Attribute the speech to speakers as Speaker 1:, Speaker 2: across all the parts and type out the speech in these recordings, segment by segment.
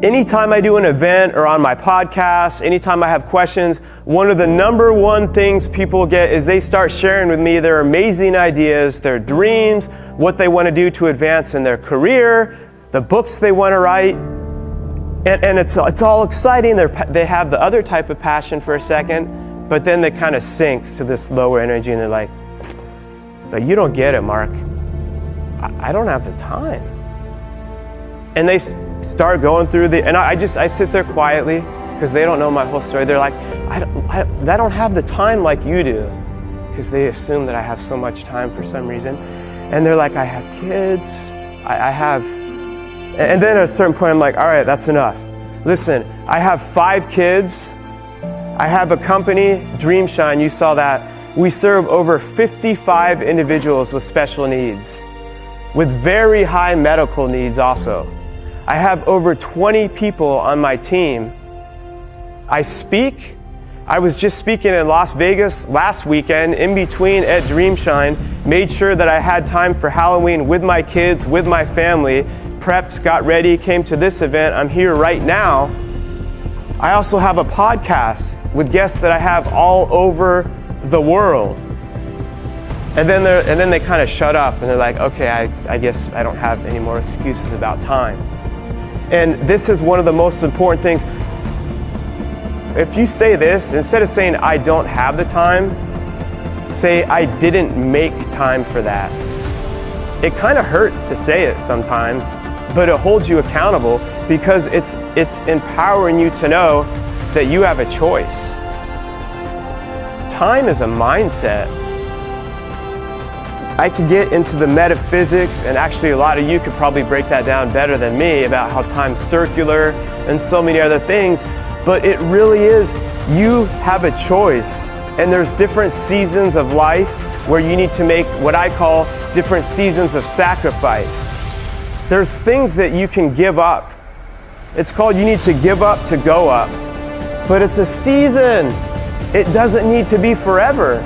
Speaker 1: Anytime I do an event or on my podcast, anytime I have questions, one of the number one things people get is they start sharing with me their amazing ideas, their dreams, what they want to do to advance in their career, the books they want to write. And it's all exciting. They have the other type of passion for a second, but then it kind of sinks to this lower energy and they're like, but you don't get it, Mark. I don't have the time. And they start going through and I sit there quietly because they don't know my whole story. They're like, I don't have the time like you do, because they assume that I have so much time for some reason. And they're like, I have kids, and then at a certain point I'm like, all right, that's enough. Listen, I have 5 kids. I have a company, Dreamshine, you saw that. We serve over 55 individuals with special needs, with very high medical needs also. I have over 20 people on my team. I speak. I was just speaking in Las Vegas last weekend, in between at Dreamshine, made sure that I had time for Halloween with my kids, with my family, prepped, got ready, came to this event. I'm here right now. I also have a podcast with guests that I have all over the world. And then they kind of shut up and they're like, okay, I guess I don't have any more excuses about time. And this is one of the most important things. If you say this, instead of saying I don't have the time, say I didn't make time for that. It kind of hurts to say it sometimes, but it holds you accountable because it's empowering you to know that you have a choice. Time is a mindset. I could get into the metaphysics, and actually a lot of you could probably break that down better than me about how time's circular and so many other things, but it really is, you have a choice, and there's different seasons of life where you need to make what I call different seasons of sacrifice. There's things that you can give up. It's called you need to give up to go up, but it's a season. It doesn't need to be forever.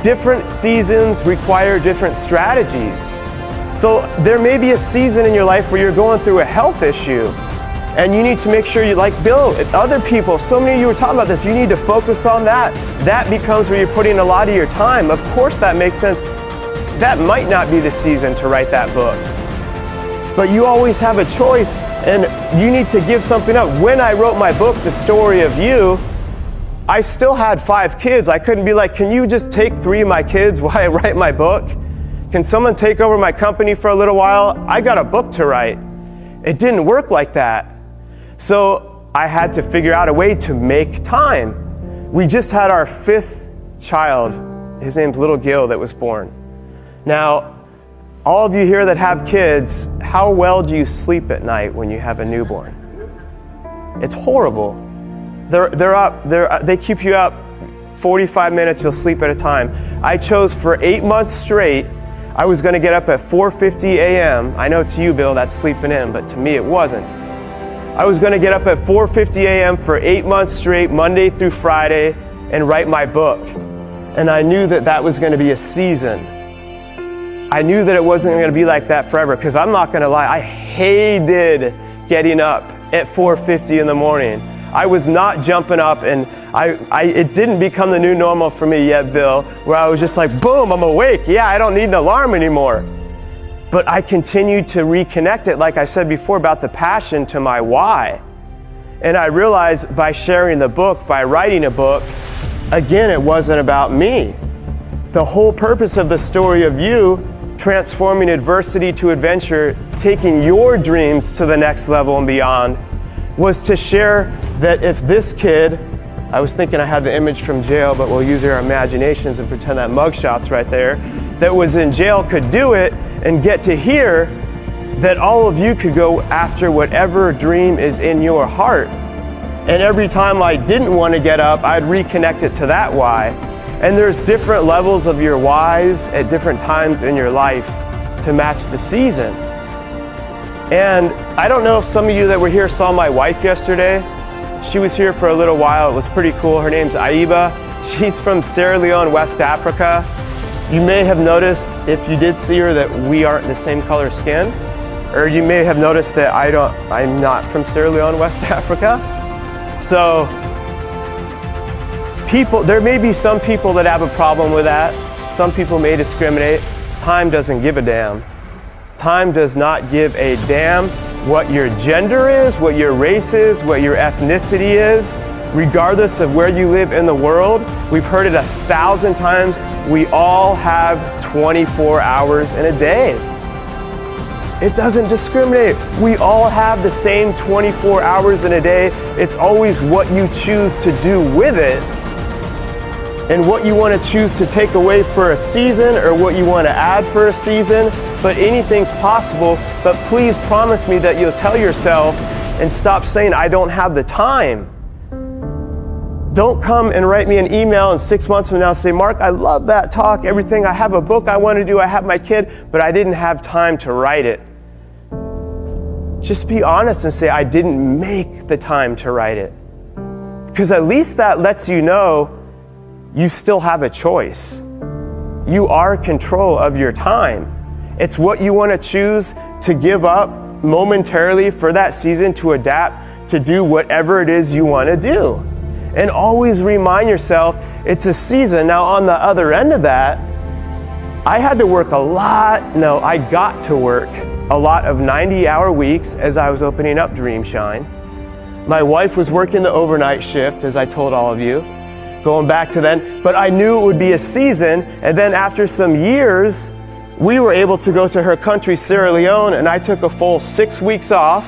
Speaker 1: Different seasons require different strategies. So there may be a season in your life where you're going through a health issue and you need to make sure you, like Bill, other people, so many of you were talking about this, you need to focus on that. That becomes where you're putting a lot of your time. Of course that makes sense. That might not be the season to write that book. But you always have a choice and you need to give something up. When I wrote my book, The Story of You, I still had 5 kids. I couldn't be like, can you just take 3 of my kids while I write my book? Can someone take over my company for a little while? I got a book to write. It didn't work like that. So I had to figure out a way to make time. We just had our 5th child. His name's little Gil that was born. Now, all of you here that have kids, how well do you sleep at night when you have a newborn? It's horrible. They keep you up 45 minutes, you'll sleep at a time. I chose for 8 months straight, I was going to get up at 4:50 a.m. I know to you, Bill, that's sleeping in, but to me it wasn't. I was going to get up at 4:50 a.m. for 8 months straight, Monday through Friday, and write my book. And I knew that that was going to be a season. I knew that it wasn't going to be like that forever, because I'm not going to lie, I hated getting up at 4:50 in the morning. I was not jumping up, and it didn't become the new normal for me yet, Bill, where I was just like, boom, I'm awake. Yeah, I don't need an alarm anymore. But I continued to reconnect it, like I said before, about the passion to my why. And I realized by sharing the book, by writing a book, again, it wasn't about me. The whole purpose of The Story of You, transforming adversity to adventure, taking your dreams to the next level and beyond, was to share that if this kid, I was thinking I had the image from jail, but we'll use our imaginations and pretend that mugshot's right there, that was in jail could do it and get to hear that all of you could go after whatever dream is in your heart. And every time I didn't want to get up, I'd reconnect it to that why. And there's different levels of your whys at different times in your life to match the season. And I don't know if some of you that were here saw my wife yesterday. She was here for a little while. It was pretty cool. Her name's Aiba. She's from Sierra Leone, West Africa. You may have noticed, if you did see her, that we aren't the same color skin, or you may have noticed that I'm not from Sierra Leone, West Africa. So there may be some people that have a problem with that. Some people may discriminate. Time doesn't give a damn. Time does not give a damn what your gender is, what your race is, what your ethnicity is, regardless of where you live in the world. We've heard it 1,000 times. We all have 24 hours in a day. It doesn't discriminate. We all have the same 24 hours in a day. It's always what you choose to do with it and what you want to choose to take away for a season or what you want to add for a season. But anything's possible. But please promise me that you'll tell yourself and stop saying, I don't have the time. Don't come and write me an email in 6 months from now and say, Mark, I love that talk, everything. I have a book I want to do. I have my kid, but I didn't have time to write it. Just be honest and say, I didn't make the time to write it. Because at least that lets you know you still have a choice. You are in control of your time. It's what you want to choose to give up momentarily for that season to adapt, to do whatever it is you want to do. And always remind yourself it's a season. Now, on the other end of that, I had to work I got to work a lot of 90-hour weeks as I was opening up Dreamshine. My wife was working the overnight shift, as I told all of you, going back to then. But I knew it would be a season, and then after some years, we were able to go to her country, Sierra Leone, and I took a full 6 weeks off,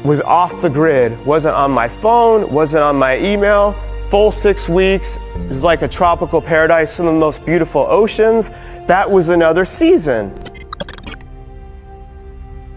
Speaker 1: was off the grid, wasn't on my phone, wasn't on my email, full 6 weeks. It was like a tropical paradise, some of the most beautiful oceans. That was another season.